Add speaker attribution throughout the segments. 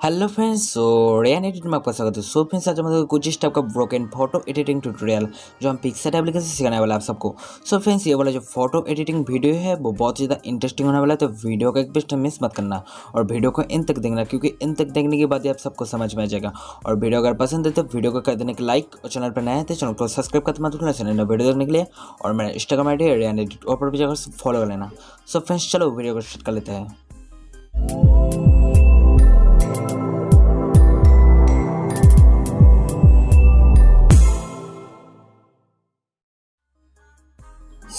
Speaker 1: Hello friends, rayon edit में आपका स्वागत है। फ्रेंड्स, आज हमारे कुछ इस टाइप का ब्रोकन फोटो एडिटिंग ट्यूटोरियल जो हम पिक्सआर्ट एप्लीकेशन से सिखाने वाला है आप सबको। फ्रेंड्स, ये वाला जो फोटो एडिटिंग वीडियो है वो बहुत ज़्यादा इंटरेस्टिंग होने वाला है, तो वीडियो को एक भी मिस मत करना और वीडियो को इन तक देखना, क्योंकि इन तक देखने के बाद ही आप सबको समझ में आ जाएगा। और वीडियो अगर पसंद है तो वीडियो को कर देने के लाइक और चैनल पर नया है तो चैनल को सब्सक्राइब करते मत भूलना चैनल वीडियो देखने के लिए। और मेरा इंस्टाग्राम आई डी है रेयन एडिट, और पर भी जाकर फॉलो कर लेना। फ्रेंड्स, चलो वीडियो को स्टार्ट कर लेते हैं।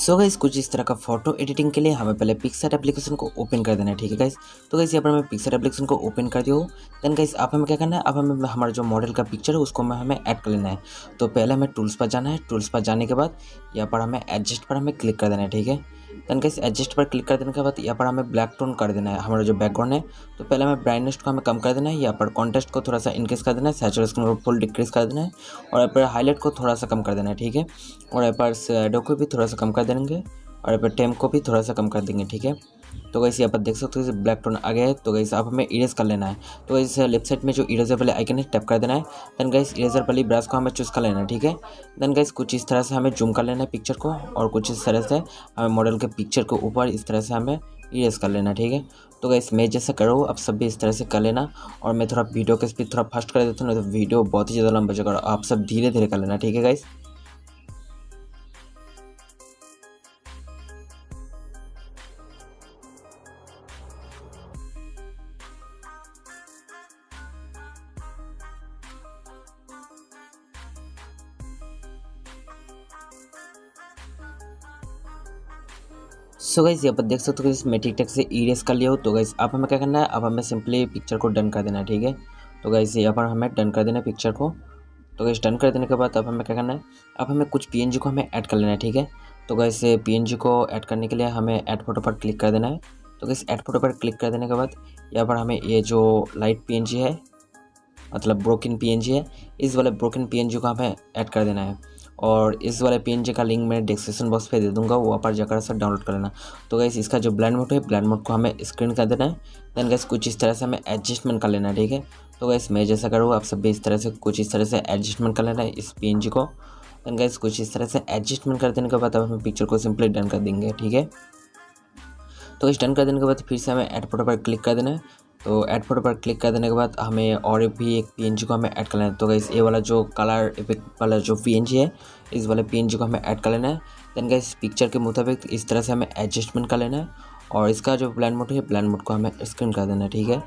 Speaker 1: गाइस, कुछ इस तरह का फोटो एडिटिंग के लिए हमें पहले पिक्सआर्ट एप्लीकेशन को ओपन कर देना है, ठीक है गाइस। तो गाइस, यहाँ पर मैं पिक्सआर्ट एप्लीकेशन को ओपन कर दिया हूँ। देन गाइस, आप हमें क्या करना है, अब हमें हमारा जो मॉडल का पिक्चर है उसको हमें ऐड कर लेना है। तो पहले हमें टूल्स पर जाना है। टूल्स पर जाने के बाद यहाँ पर हमें एडजस्ट पर हमें क्लिक कर देना है, ठीक है। देन गाइस, एडजस्ट पर क्लिक कर देने के बाद यहाँ पर हमें ब्लैक टोन कर देना है हमारा जो बैकग्राउंड है। तो पहले हमें ब्राइटनेस को हमें कम कर देना है, यहाँ पर कॉन्ट्रास्ट को थोड़ा सा इंक्रीज कर देना है, सैचुरेशन को फुल डिक्रीज कर देना है, और यहाँ पर हाईलाइट को थोड़ा सा कम कर देना है, ठीक है। और यहाँ पर शैडो को भी थोड़ा सा कम कर देंगे, और यहाँ पर टेम्प को भी थोड़ा सा कम कर देंगे, ठीक है। तो गाइस, यहाँ पर देख सकते हो ब्लैक टोन आ गया है। तो गाइस, आप हमें इरेज कर लेना है। तो गाइस, लेफ्ट साइड में जो इरेजर वाले आइकन है टैप कर देना है। देन गाइस, इरेजर वाली ब्रश को हमें चूज़ कर लेना है, ठीक है। देन गाइस, कुछ इस तरह से हमें जूम कर लेना है पिक्चर को, और कुछ इस तरह से हमें मॉडल के पिक्चर के ऊपर इस तरह से हमें इरेज कर लेना है, ठीक है। तो गाइस, मैं जैसा करो आप सब भी इस तरह से कर लेना। और मैं थोड़ा वीडियो का स्पीड थोड़ा फास्ट कर देता हूँ, तो वीडियो बहुत ही ज़्यादा लंबा जाएगा। आप सब धीरे धीरे कर लेना, ठीक है गाइस। गाइस, यहाँ पर देख सकते हो कि मैं ठीक ठाक से इरेज कर लिया हूँ। तो गाइस, अब हमें क्या करना है, अब हमें सिंपली पिक्चर को डन कर देना है, ठीक है। तो गाइस, यहाँ पर हमें डन कर देना है पिक्चर को। तो गाइस, डन कर देने के बाद अब हमें क्या करना है, अब हमें कुछ पीएनजी को हमें ऐड कर लेना है, ठीक है। तो गाइस, पीएनजी को ऐड करने के लिए हमें ऐड फोटो पर क्लिक कर देना है। तो गाइस, ऐड फोटो पर क्लिक कर देने के बाद यहाँ पर हमें ये जो लाइट पीएनजी है, मतलब ब्रोकन पीएनजी है, इस वाले ब्रोकन पीएनजी को हमें ऐड कर देना है। और इस वाले पीएनजी का लिंक मैं डिस्क्रिप्शन बॉक्स पे दे दूंगा, वहाँ पर जाकर सब डाउनलोड कर लेना। तो गाइस, इसका जो ब्लेंड मोड है, ब्लेंड मोड को हमें स्क्रीन कर देना है। देन गाइस, कुछ इस तरह से हमें एडजस्टमेंट कर लेना है, ठीक है। तो गाइस, मैं जैसा करूँ आप सब भी इस तरह से कुछ इस तरह से एडजस्टमेंट कर लेना है इस पीएनजी को। देन गाइस, कुछ इस तरह से एडजस्टमेंट कर देने के बाद अब हमें पिक्चर को सिंपली डन कर देंगे, ठीक है। तो इस डन कर देने के बाद फिर से हमें ऐड फोटो पर क्लिक कर देना है। तो ऐड फोटो पर क्लिक कर देने के बाद हमें और भी एक पीएनजी को हमें ऐड कर लेना है। तो गाइस, ये वाला जो कलर इफेक्ट वाला जो पीएनजी है, इस वाले पीएनजी को हमें ऐड कर लेना है। देन गाइस, पिक्चर के मुताबिक इस तरह से हमें एडजस्टमेंट कर लेना है, और इसका जो ब्लेंड मोड है, ब्लेंड मोड को हमें स्क्रीन कर देना है, ठीक है।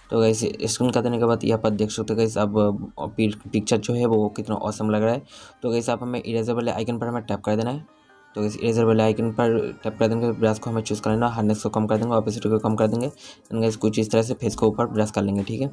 Speaker 1: तो गाइस, स्क्रीन कर देने के बाद यहाँ पर देख सकते हो गाइस, अब पिक्चर जो है वो कितना ऑसम लग रहा है। तो गाइस, आप हमें इरेजर वाले आइकन पर हमें टैप कर देना है। तो इस इरेजर वाले आइकन पर टैप कर देंगे, ब्रश को हमें चूज़ कर लेना, हार्डनेस को कम कर देंगे, ऑपेसिटी को कम कर देंगे। गाइस, कुछ इस तरह से फेस को ऊपर ब्रश कर लेंगे, ठीक है।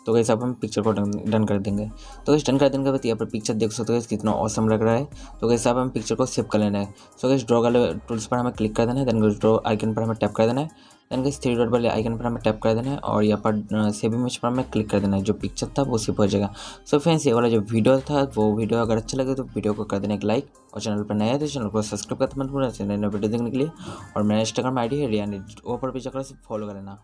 Speaker 1: तो गाइस, अब हम पिक्चर को डन कर देंगे। तो गाइस, डन कर देने के बाद यहाँ पर पिक्चर देख सकते हो कितना ऑसम लग रहा है। तो गाइस, अब हम पिक्चर को सेव कर लेना है। सो गाइस, ड्रॉ वाले टूल्स पर हमें क्लिक कर देना है। देन गाइस, ड्रॉ आइकन पर हमें टैप कर देना है। देन गाइस, 3 डॉट वाले आइकन पर हमें टैप कर देना है, और यहाँ पर सेव इमेज पर हमें क्लिक कर देना है। जो पिक्चर था वो सेव हो जाएगा। सो फ्रेंड्स, ये वाला जो वीडियो था वो वीडियो अगर अच्छा लगे तो वीडियो को कर देना एक लाइक, और चैनल पर नया है तो चैनल को सब्सक्राइब करते मत भूलना चैनल वीडियो देखने के लिए। और मेरा इंस्टाग्राम आई डी है रेयन एडिट, ऊपर भी जाकर फॉलो कर लेना।